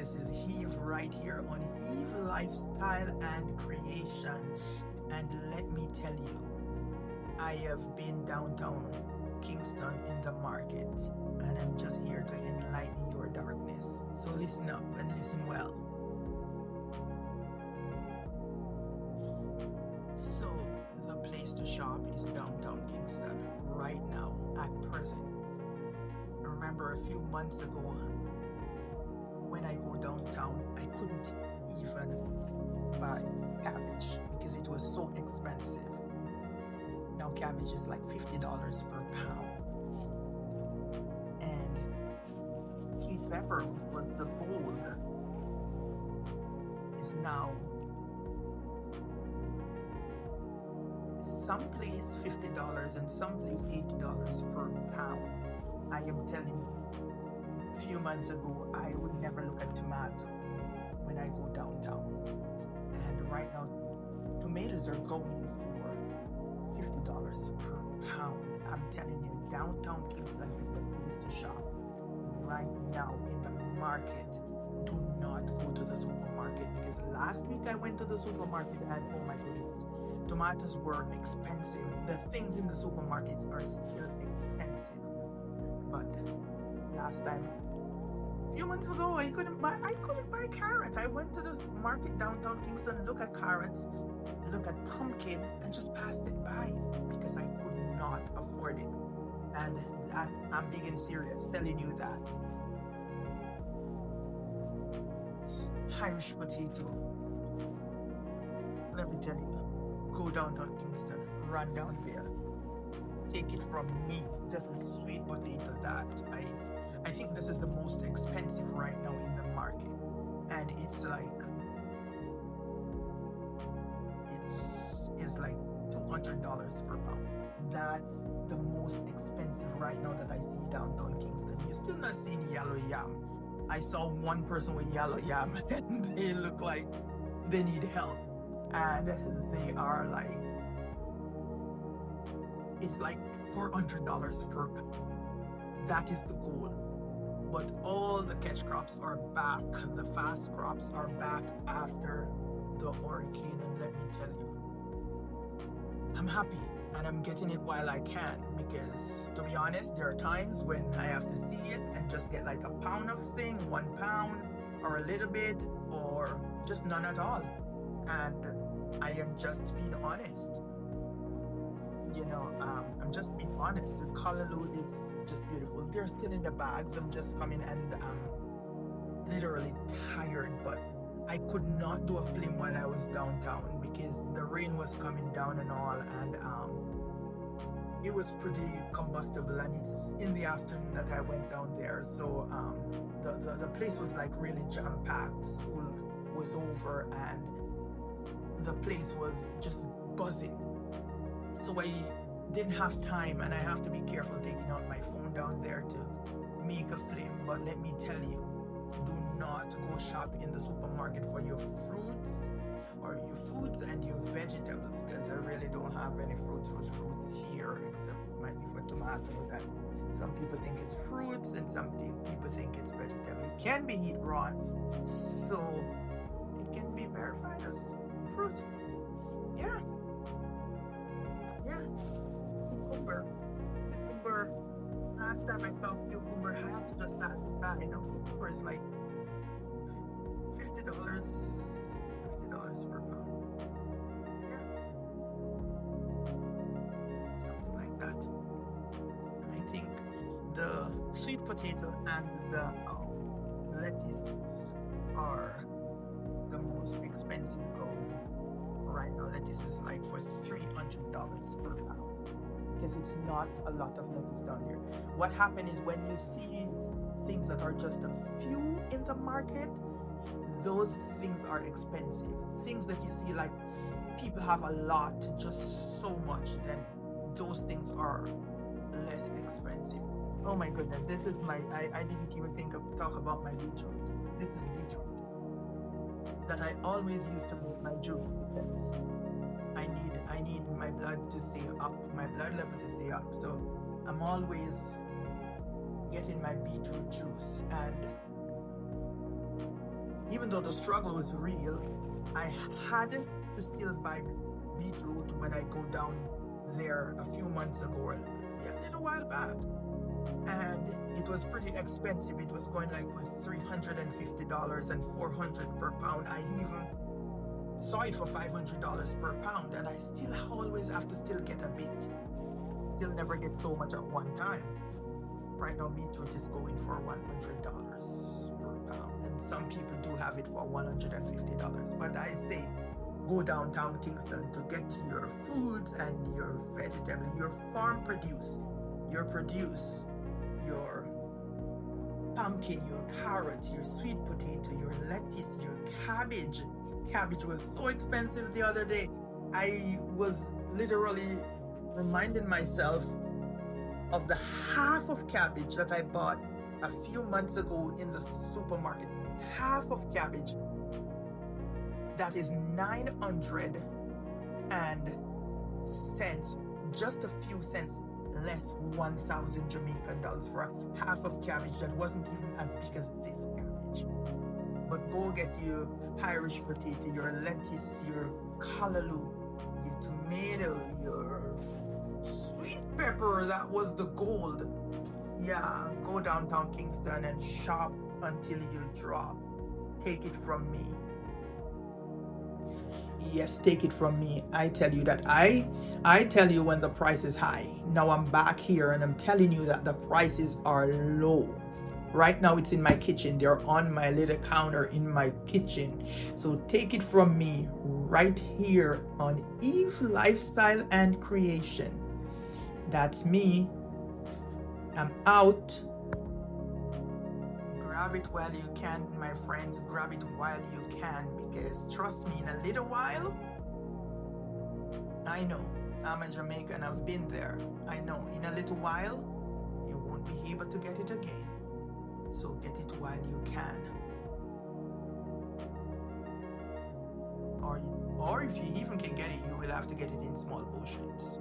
This is Heave right here on Heave Lifestyle and Creation. And let me tell you, I have been downtown Kingston in the market, and I'm just here to enlighten your darkness. So listen up and listen well. So the place to shop is downtown Kingston right now at present. Remember a few months ago, when I go downtown, I couldn't even buy cabbage because it was so expensive. Now cabbage is like $50 per pound. And sweet pepper with the gold is now some place $50 and some place $80 per pound. I am telling you, a few months ago, I would never look at tomato when I go downtown. And right now, tomatoes are going for $50 per pound. I'm telling you, downtown Kingston is the place to shop. Right now in the market, do not go to the supermarket, because last week I went to the supermarket and oh my goodness, tomatoes were expensive. The things in the supermarkets are still expensive. But last time, a few months ago, I couldn't buy carrot. I went to the market downtown Kingston, look at carrots, look at pumpkin, and just passed it by because I could not afford it. And I'm being serious, telling you that. It's Irish potato. Let me tell you, go downtown Kingston, run down there. Take it from me. This is sweet potato that I think this is the most expensive right now in the market, and it's like $200 per pound. That's the most expensive right now that I see downtown Kingston. You're still not seeing yellow yam. I saw one person with yellow yam and they look like they need help, and they are like, it's like $400 per pound. That is the goal. But all the catch crops are back. The fast crops are back after the hurricane. And let me tell you, I'm happy and I'm getting it while I can, because to be honest, there are times when I have to see it and just get like a pound of thing, 1 pound, or a little bit, or just none at all. And I am just being honest. I'm just being honest. The callaloo is just beautiful. They're still in the bags. I'm just coming and I'm literally tired, but I could not do a film while I was downtown because the rain was coming down and all, and it was pretty combustible, and it's in the afternoon that I went down there, so the place was like really jam-packed. School was over and the place was just buzzing. So I didn't have time, and I have to be careful taking out my phone down there to make a film. But let me tell you, do not go shop in the supermarket for your fruits or your foods and your vegetables, because I really don't have any fruits here, except might be for tomato that some people think it's fruits and some people think it's vegetable. It can be eaten raw, so it can be verified as fruit. Yeah. Cucumber. Last time I saw cucumber, I have to just pass it by. Cucumber is like $50 per pound. Yeah. Something like that. And I think the sweet potato and the lettuce are the most expensive right now. Lettuce is like for $300 per pound, because it's not a lot of lettuce down there. What happened is, when you see things that are just a few in the market, those things are expensive. Things that you see like people have a lot, just so much, then those things are less expensive. Oh my goodness, this is I didn't even talk about my beetroot. This is beetroot that I always use to make my juice, because I need my blood to stay up, my blood level to stay up. So I'm always getting my beetroot juice, and even though the struggle was real, I had to still buy beetroot when I go down there a few months ago, or a little while back. And it was pretty expensive. It was going like with $350 and $400 per pound. I even saw it for $500 per pound, and I still always have to still get a bit. Still never get so much at one time. Right now, beetroot is going for $100 per pound, and some people do have it for $150. But I say, go downtown Kingston to get your foods and your vegetables, your farm produce, your pumpkin, your carrots, your sweet potato, your lettuce, your cabbage. Cabbage was so expensive the other day. I was literally reminding myself of the half of cabbage that I bought a few months ago in the supermarket. Half of cabbage. That is 900 cents, just a few cents less, 1,000 Jamaican dollars for a half of cabbage that wasn't even as big as this cabbage. But go get your Irish potato, your lettuce, your callaloo, your tomato, your sweet pepper. That was the gold. Yeah, go downtown Kingston and shop until you drop. Take it from me. Yes, take it from me. I tell you that I tell you when the price is high. Now I'm back here and I'm telling you that the prices are low. Right now it's in my kitchen. They're on my little counter in my kitchen. So take it from me right here on Eve Lifestyle and Creation. That's me. I'm out. Grab it while you can, my friends. Grab it while you can, because trust me, in a little while, I know, I'm a Jamaican, I've been there. I know, in a little while, you won't be able to get it again. So get it while you can. Or if you even can get it, you will have to get it in small portions.